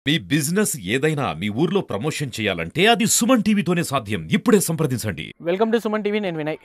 మీ business ఏదైనా మీ ఊర్లో promotion చేయాలంటే అది సుమన్ టీవీతోనే సాధ్యం. ఇప్పుడే సంప్రదించండి. Welcome to Suman TV. నేను వినయ్.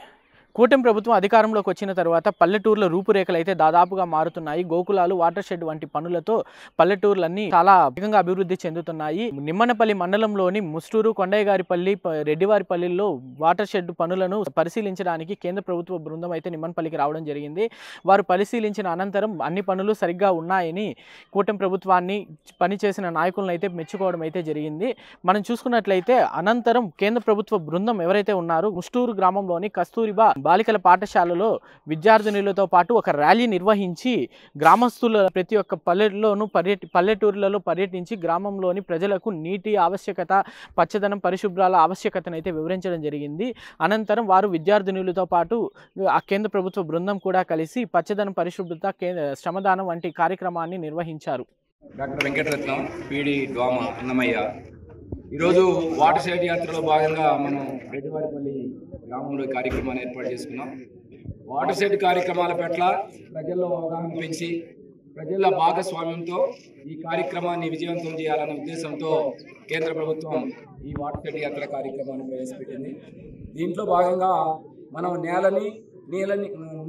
కూటమి ప్రభుత్వం అధికారంలోకి వచ్చిన తర్వాత పల్లెటూర్ల రూపురేఖలు అయితే దాదాపుగా మారుతున్నాయి. గోకులాలు, వాటర్ షెడ్ వంటి పనులతో పల్లెటూర్లన్నీ చాలా వేగంగా అభివృద్ధి చెందుతున్నాయి. నిమ్మనపల్లి మండలంలోని ముస్టూరు, కొండయ్యగారిపల్లి, రెడ్డివారిపల్లిలో వాటర్ షెడ్ పనులను పరిశీలించడానికి కేంద్ర ప్రభుత్వ బృందం అయితే నిమ్మనపల్లికి రావడం జరిగింది. వారు పరిశీలించిన అనంతరం అన్ని పనులు సరిగ్గా ఉన్నాయని కూటమి ప్రభుత్వాన్ని పనిచేసిన నాయకులను అయితే మెచ్చుకోవడం అయితే జరిగింది. మనం చూసుకున్నట్లయితే అనంతరం కేంద్ర ప్రభుత్వ బృందం ఎవరైతే ఉన్నారో ముస్టూరు గ్రామంలోని కస్తూరిబా బాలికల పాఠశాలలో విద్యార్థినులతో పాటు ఒక ర్యాలీ నిర్వహించి గ్రామస్తుల ప్రతి ఒక్క పల్లెటూర్లలో పర్యటించి గ్రామంలోని ప్రజలకు నీటి ఆవశ్యకత, పచ్చదనం, పరిశుభ్రాల ఆవశ్యకతను అయితే వివరించడం జరిగింది. అనంతరం వారు విద్యార్థినులతో పాటు ఆ కేంద్ర ప్రభుత్వ బృందం కూడా కలిసి పచ్చదనం, పరిశుభ్రత, శ్రమదానం వంటి కార్యక్రమాన్ని నిర్వహించారు. Doctor Venkataratnam, PD DWAMA Annamayya. ఈరోజు వాటర్ షెడ్ యాత్రలో భాగంగా మనం రెడ్డివారిపల్లి గ్రామంలో కార్యక్రమాన్ని ఏర్పాటు చేసుకున్నాం. వాటర్ షెడ్ కార్యక్రమాల పట్ల ప్రజల్లో అవగాహన పెంచి ప్రజల భాగస్వామ్యంతో ఈ కార్యక్రమాన్ని విజయవంతం చేయాలనే ఉద్దేశంతో కేంద్ర ప్రభుత్వం ఈ వాటర్ షెడ్ యాత్ర కార్యక్రమాన్ని ప్రవేశపెట్టింది. దీంట్లో భాగంగా మనం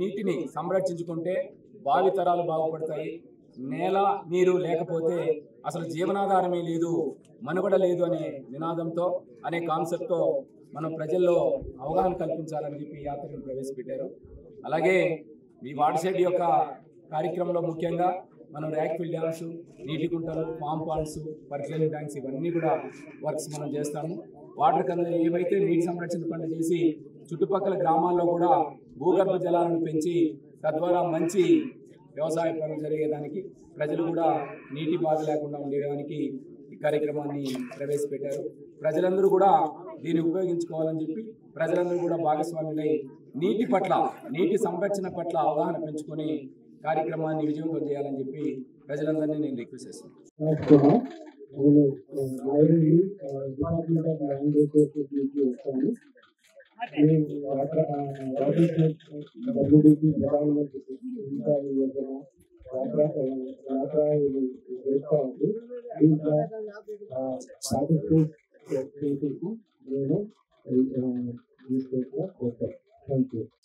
నీటిని సంరక్షించుకుంటే భావితరాలు బాగుపడతాయి. నేల, నీరు లేకపోతే అసలు జీవనాధారమే లేదు, మనుగడ లేదు అనే నినాదంతో, అనే కాన్సెప్ట్తో మనం ప్రజల్లో అవగాహన కల్పించాలని చెప్పి యాత్రను ప్రవేశపెట్టారు. అలాగే ఈ వాటర్ షెడ్ యొక్క కార్యక్రమంలో ముఖ్యంగా మనం ర్యాక్ఫిల్ డ్యామ్స్, నీటి గుంటలు, ఫామ్ పాండ్స్, పర్క్లేనింగ్ ట్యాంక్స్ ఇవన్నీ కూడా వర్క్స్ మనం చేస్తాము. వాటర్ కింద ఏవైతే నీటి సంరక్షణ పనులు చేసి చుట్టుపక్కల గ్రామాల్లో కూడా భూగర్భ జలాలను పెంచి తద్వారా మంచి వ్యవసాయ పనులు జరిగేదానికి, ప్రజలు కూడా నీటి బాధ లేకుండా ఉండేదానికి ఈ కార్యక్రమాన్ని ప్రవేశపెట్టారు. ప్రజలందరూ కూడా దీన్ని ఉపయోగించుకోవాలని చెప్పి ప్రజలందరూ కూడా భాగస్వాములై నీటి సంరక్షణ పట్ల అవగాహన పెంచుకొని కార్యక్రమాన్ని విజయవంతం చేయాలని చెప్పి ప్రజలందరినీ నేను రిక్వెస్ట్ చేస్తున్నాను.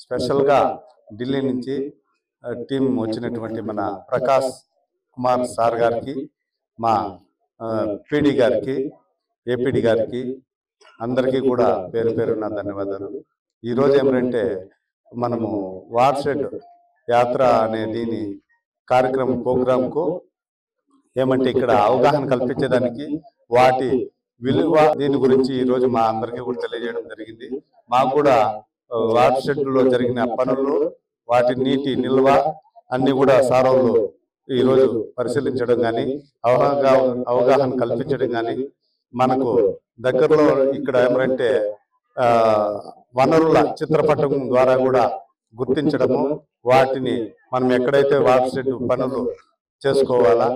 స్పెషల్ గా ఢిల్లీ నుంచి టీం వచ్చినటువంటి మన ప్రకాష్ కుమార్ సార్ గారికి, మా పీడి గారికి, ఏపీడి గారికి అందరికీ కూడా పేరు పేరున ధన్యవాదాలు. ఈరోజు ఏమంటే మనము వాటర్ షెడ్ యాత్ర అనే దీని ప్రోగ్రాంకు ఏమంటే ఇక్కడ అవగాహన కల్పించేదానికి, వాటి విలువ దీని గురించి ఈరోజు మా అందరికీ కూడా తెలియజేయడం జరిగింది. మాకు కూడా వాటర్ షెడ్లో జరిగిన పనులు, వాటి నీటి నిల్వ అన్ని కూడా సారోళ్ళు ఈరోజు పరిశీలించడం కానీ, అవగాహన కల్పించడం కానీ, మనకు దగ్గరలో ఇక్కడ ఏమంటే వనరుల చిత్రపటం ద్వారా కూడా గుర్తించడము, వాటిని మనం ఎక్కడైతే వాటర్ షెడ్ పనులు చేసుకోవాలా,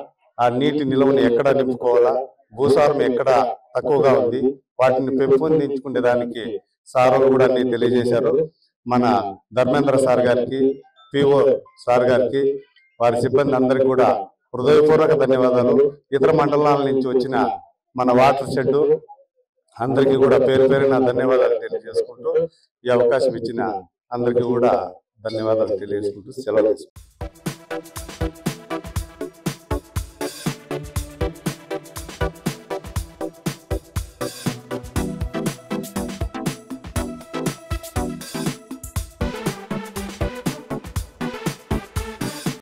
ఆ నీటి నిల్వని ఎక్కడ నింపుకోవాలా, భూసారం ఎక్కడ తక్కువగా ఉంది, వాటిని పెంపొందించుకునే దానికి సార్లు కూడా అన్ని తెలియజేశారు. మన ధర్మేంద్ర సార్ గారికి, పిఓ సార్ గారికి, వారి సిబ్బంది అందరికీ కూడా హృదయపూర్వక ధన్యవాదాలు. ఇతర మండలాల నుంచి వచ్చిన మన వాటర్ షెడ్ అందరికీ కూడా పేరు పేరున ధన్యవాదాలు తెలియజేసుకుంటూ, ఈ అవకాశం ఇచ్చిన అందరికీ కూడా ధన్యవాదాలు తెలియజేసుకుంటూ సెలవు తీసుకుంటాం.